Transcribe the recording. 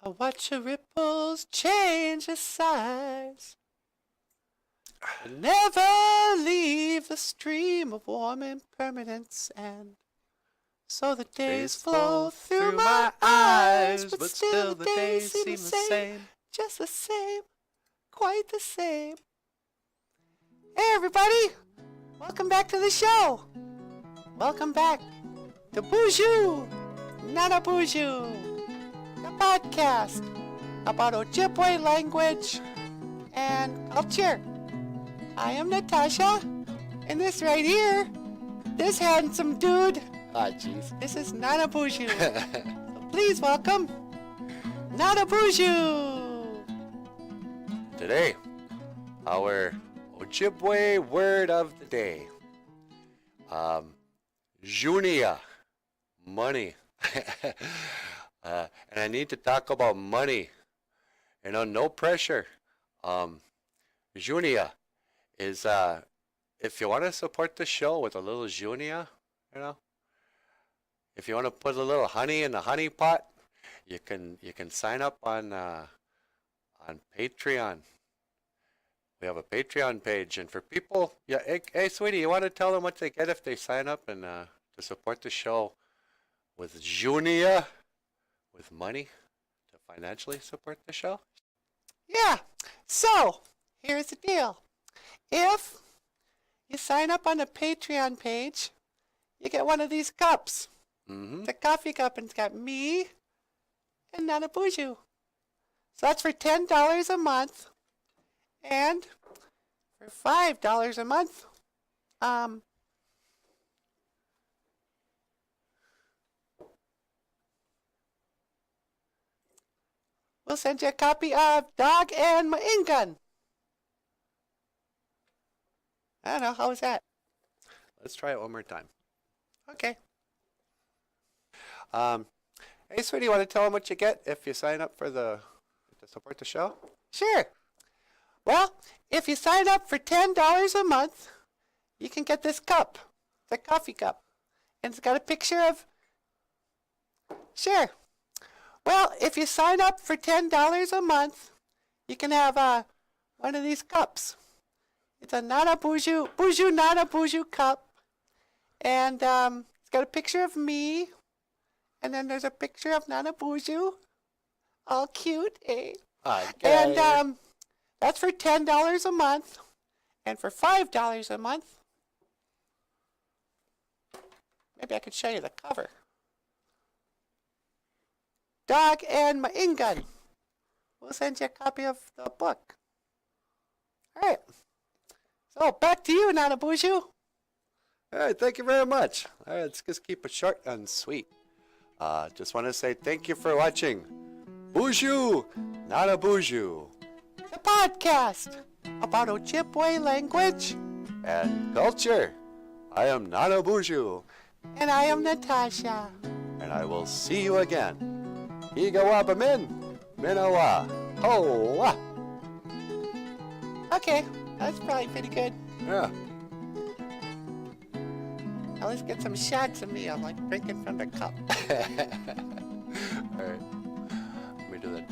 I watch the ripples change the size. And never leave the stream of warm impermanent sand. So the days flow through my eyes, but still the days seem the same. Just the same, quite the same. Hey everybody, welcome back to the show. Welcome back to BOOZHOO, not a BOOZHOO, the podcast about Ojibwe language and culture. I am Natasha, and this right here, this handsome dude, Jeez. this is Nana BOOZHOO. So please welcome Nana BOOZHOO. Today, our Ojibwe word of the day. ZHOONIYAA, money. And I need to talk about money. You know, no pressure. ZHOONIYAA is, if you want to support the show with a little ZHOONIYAA, you know, if you want to put a little honey in the honey pot, you can sign up on Patreon. We have a Patreon page, and for people, yeah, hey sweetie, you want to tell them what they get if they sign up and to support the show with ZHOONIYAA, with money to financially support the show? Yeah, so here's the deal. If you sign up on the Patreon page, you get one of these cups. Mm-hmm. It's a coffee cup, and it's got me and Nana BOOZHOO. So that's for $10 a month. And for $5 a month, we'll send you a copy of Dog and My Gun. I don't know, how was that? Let's try it one more time. Okay. Hey sweetie, you want to tell them what you get if you sign up to support the show? Sure. Well, if you sign up for $10 a month, you can get this cup. It's a coffee cup. And it's got a picture of... Sure. Well, if you sign up for $10 a month, you can have one of these cups. It's a Nana BOOZHOO Nana BOOZHOO cup. And it's got a picture of me. And then there's a picture of Nana BOOZHOO. All cute, eh? Okay. And that's for $10 a month. And for $5 a month, maybe I could show you the cover. Dog and My Gun. We'll send you a copy of the book. All right. So back to you, Nana BOOZHOO. All right, thank you very much. All right, let's just keep it short and sweet. Just want to say thank you for watching BOOZHOO, not a BOOZHOO, The podcast about Ojibwe language. and culture. I am not a BOOZHOO, And I am Natasha. and I will see you again. Igawa min, minawa, hoa. Okay, that's probably pretty good. Yeah. Now let's get some shots of me. I'm like drinking from the cup. All right. Let me do that.